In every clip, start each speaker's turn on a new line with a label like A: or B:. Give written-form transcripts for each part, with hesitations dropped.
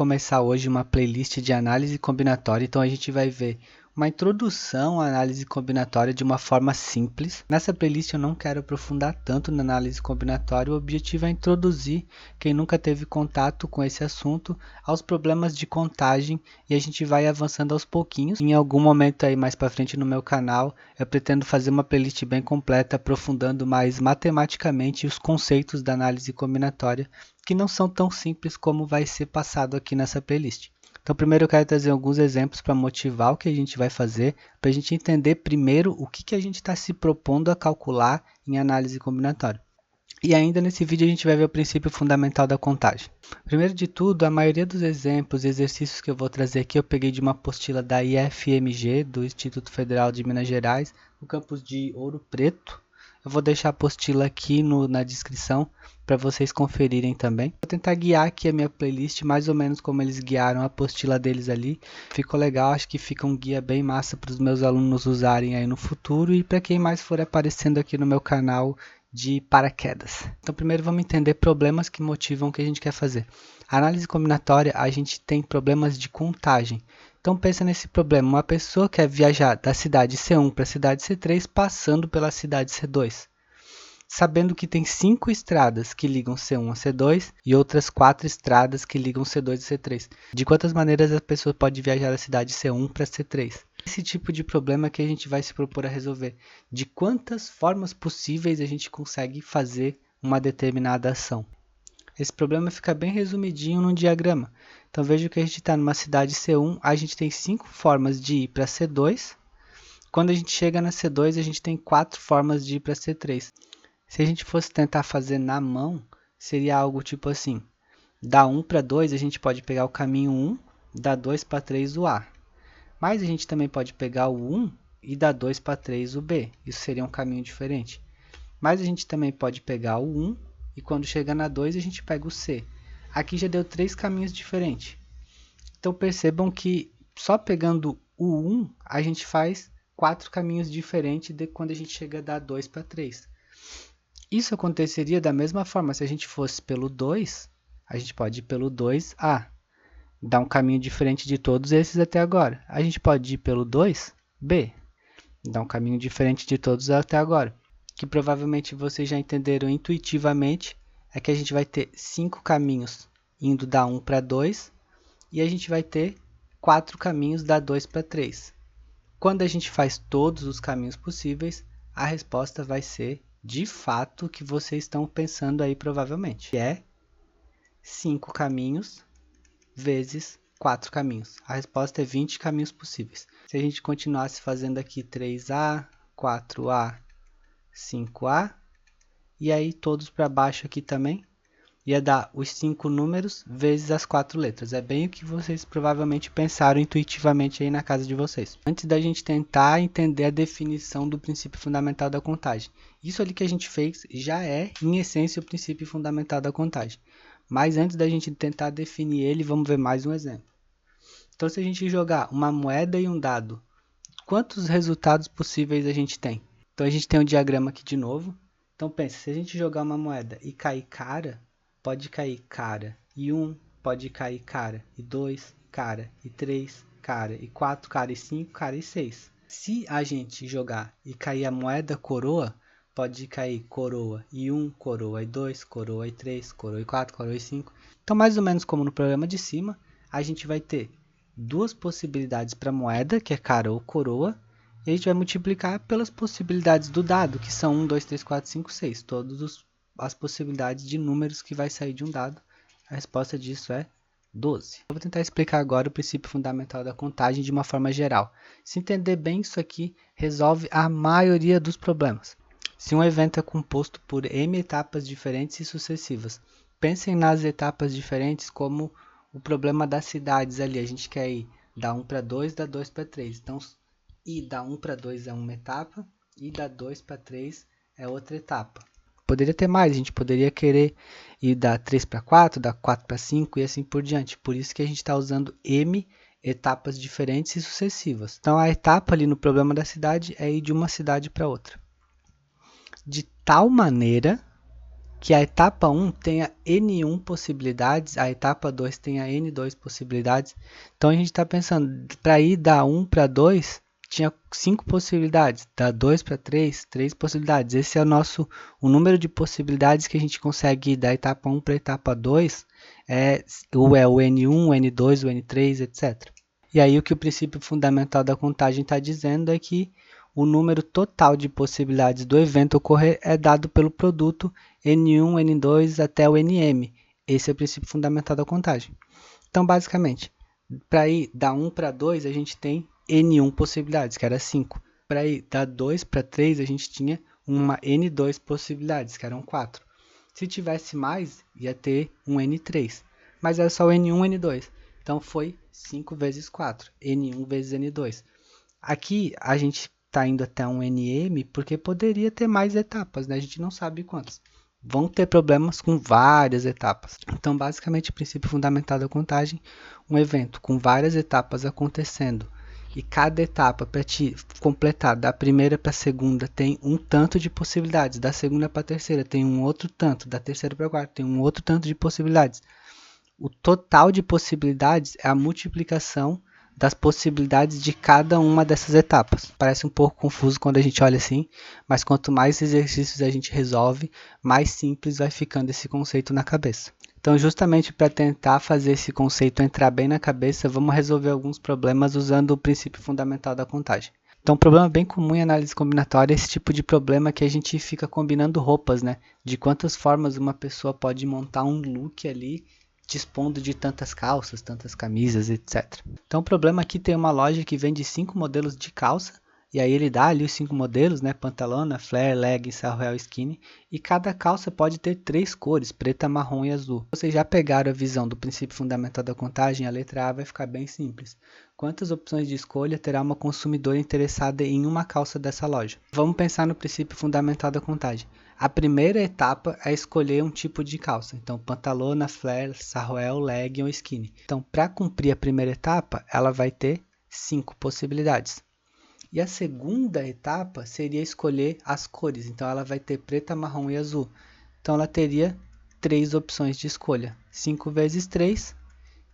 A: começar hoje uma playlist de análise combinatória, então a gente vai ver uma introdução à análise combinatória de uma forma simples. Nessa playlist eu não quero aprofundar tanto na análise combinatória, o objetivo é introduzir quem nunca teve contato com esse assunto aos problemas de contagem e a gente vai avançando aos pouquinhos. Em algum momento aí mais para frente no meu canal, eu pretendo fazer uma playlist bem completa, aprofundando mais matematicamente os conceitos da análise combinatória, que não são tão simples como vai ser passado aqui nessa playlist. Então, primeiro eu quero trazer alguns exemplos para motivar o que a gente vai fazer, para a gente entender primeiro o que a gente está se propondo a calcular em análise combinatória. E ainda nesse vídeo a gente vai ver o princípio fundamental da contagem. Primeiro de tudo, a maioria dos exemplos e exercícios que eu vou trazer aqui eu peguei de uma apostila da IFMG, do Instituto Federal de Minas Gerais, no campus de Ouro Preto. Eu vou deixar a apostila aqui na descrição para vocês conferirem também. Vou tentar guiar aqui a minha playlist, mais ou menos como eles guiaram a apostila deles ali. Ficou legal, acho que fica um guia bem massa para os meus alunos usarem aí no futuro e para quem mais for aparecendo aqui no meu canal de paraquedas. Então primeiro vamos entender problemas que motivam o que a gente quer fazer. A análise combinatória, a gente tem problemas de contagem. Então pensa nesse problema, uma pessoa quer viajar da cidade C1 para a cidade C3 passando pela cidade C2. Sabendo que tem 5 estradas que ligam C1 a C2 e outras 4 estradas que ligam C2 a C3. De quantas maneiras a pessoa pode viajar da cidade C1 para C3? Esse tipo de problema que a gente vai se propor a resolver. De quantas formas possíveis a gente consegue fazer uma determinada ação. Esse problema fica bem resumidinho num diagrama. Então veja que a gente está numa cidade C1, a gente tem 5 formas de ir para C2. Quando a gente chega na C2, a gente tem 4 formas de ir para C3. Se a gente fosse tentar fazer na mão, seria algo tipo assim. Da 1 para 2, a gente pode pegar o caminho 1, da 2 para 3 o A. Mas a gente também pode pegar o 1 e da 2 para 3 o B. Isso seria um caminho diferente. Mas a gente também pode pegar o 1 e quando chega na 2 a gente pega o C. Aqui já deu 3 caminhos diferentes. Então percebam que só pegando o 1 a gente faz 4 caminhos diferentes de quando a gente chega da 2 para 3. Isso aconteceria da mesma forma se a gente fosse pelo 2, a gente pode ir pelo 2A. Dá um caminho diferente de todos esses até agora. A gente pode ir pelo 2B. Dá um caminho diferente de todos até agora. Que provavelmente vocês já entenderam intuitivamente, é que a gente vai ter 5 caminhos indo da 1 para 2 e a gente vai ter 4 caminhos da 2 para 3. Quando a gente faz todos os caminhos possíveis, a resposta vai ser, de fato, o que vocês estão pensando aí provavelmente. Que é 5 caminhos vezes 4 caminhos. A resposta é 20 caminhos possíveis. Se a gente continuasse fazendo aqui 3A, 4A, 5A, e aí todos para baixo aqui também, ia dar os 5 números vezes as 4 letras. É bem o que vocês provavelmente pensaram intuitivamente aí na casa de vocês. Antes da gente tentar entender a definição do princípio fundamental da contagem. Isso ali que a gente fez já é, em essência, o princípio fundamental da contagem. Mas antes da gente tentar definir ele, vamos ver mais um exemplo. Então, se a gente jogar uma moeda e um dado, quantos resultados possíveis a gente tem? Então, a gente tem um diagrama aqui de novo. Então, pensa, se a gente jogar uma moeda e cair cara, pode cair cara e 1, pode cair cara e 2, cara e 3, cara e 4, cara e 5, cara e 6. Se a gente jogar e cair a moeda coroa, pode cair coroa e 1, coroa e 2, coroa e 3, coroa e 4, coroa e 5. Então, mais ou menos como no programa de cima, a gente vai ter duas possibilidades para moeda, que é cara ou coroa, e a gente vai multiplicar pelas possibilidades do dado, que são 1, 2, 3, 4, 5, 6. Todas as possibilidades de números que vai sair de um dado. A resposta disso é 12. Eu vou tentar explicar agora o princípio fundamental da contagem de uma forma geral. Se entender bem isso aqui, resolve a maioria dos problemas. Se um evento é composto por m etapas diferentes e sucessivas, pensem nas etapas diferentes como o problema das cidades ali. A gente quer ir da 1 para 2, da 2 para 3. Então, ir da 1 para 2 é uma etapa e da 2 para 3 é outra etapa. Poderia ter mais, a gente poderia querer ir da 3 para 4, da 4 para 5 e assim por diante. Por isso que a gente está usando m etapas diferentes e sucessivas. Então, a etapa ali no problema da cidade é ir de uma cidade para outra. De tal maneira que a etapa 1 tenha N1 possibilidades, a etapa 2 tenha N2 possibilidades. Então a gente está pensando, para ir da 1 para 2, tinha 5 possibilidades, da 2 para 3, 3 possibilidades. Esse é o número de possibilidades que a gente consegue ir da etapa 1 para a etapa 2, é o N1, o N2, o N3, etc. E aí o que o princípio fundamental da contagem está dizendo é que o número total de possibilidades do evento ocorrer é dado pelo produto N1, N2 até o Nm. Esse é o princípio fundamental da contagem. Então, basicamente, para ir da 1 para 2, a gente tem N1 possibilidades, que era 5. Para ir da 2 para 3, a gente tinha uma N2 possibilidades, que eram 4. Se tivesse mais, ia ter um N3. Mas era só o N1, N2. Então, foi 5 vezes 4, N1 vezes N2. Aqui, a gente está indo até um Nm porque poderia ter mais etapas, né? A gente não sabe quantas. Vão ter problemas com várias etapas. Então, basicamente, o princípio fundamental da contagem, um evento com várias etapas acontecendo e cada etapa para te completar da primeira para a segunda tem um tanto de possibilidades, da segunda para a terceira tem um outro tanto, da terceira para a quarta tem um outro tanto de possibilidades. O total de possibilidades é a multiplicação das possibilidades de cada uma dessas etapas. Parece um pouco confuso quando a gente olha assim, mas quanto mais exercícios a gente resolve, mais simples vai ficando esse conceito na cabeça. Então, justamente para tentar fazer esse conceito entrar bem na cabeça, vamos resolver alguns problemas usando o princípio fundamental da contagem. Então, um problema bem comum em análise combinatória é esse tipo de problema que a gente fica combinando roupas, né? De quantas formas uma pessoa pode montar um look ali, dispondo de tantas calças, tantas camisas, etc. Então o problema aqui tem uma loja que vende 5 modelos de calça, e aí ele dá ali os 5 modelos, né? Pantalona, flare, legging, sarruel, skinny, e cada calça pode ter 3 cores, preta, marrom e azul. Vocês já pegaram a visão do princípio fundamental da contagem, a letra A vai ficar bem simples. Quantas opções de escolha terá uma consumidora interessada em uma calça dessa loja? Vamos pensar no princípio fundamental da contagem. A primeira etapa é escolher um tipo de calça. Então, pantalona, flare, sarruel, legging ou skinny. Então, para cumprir a primeira etapa, ela vai ter 5 possibilidades. E a segunda etapa seria escolher as cores. Então, ela vai ter preta, marrom e azul. Então, ela teria 3 opções de escolha. 5 vezes 3,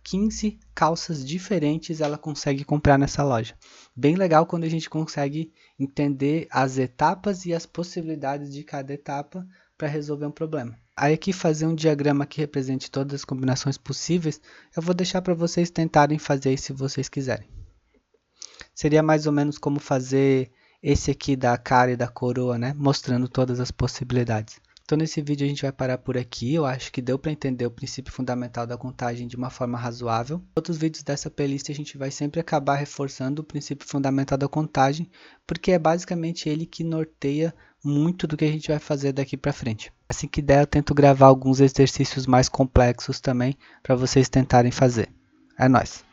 A: 15 calças diferentes ela consegue comprar nessa loja. Bem legal quando a gente consegue entender as etapas e as possibilidades de cada etapa para resolver um problema. Aí aqui fazer um diagrama que represente todas as combinações possíveis, eu vou deixar para vocês tentarem fazer isso se vocês quiserem. Seria mais ou menos como fazer esse aqui da cara e da coroa, né? Mostrando todas as possibilidades. Então nesse vídeo a gente vai parar por aqui, eu acho que deu para entender o princípio fundamental da contagem de uma forma razoável. Em outros vídeos dessa playlist a gente vai sempre acabar reforçando o princípio fundamental da contagem, porque é basicamente ele que norteia muito do que a gente vai fazer daqui para frente. Assim que der eu tento gravar alguns exercícios mais complexos também para vocês tentarem fazer. É nóis!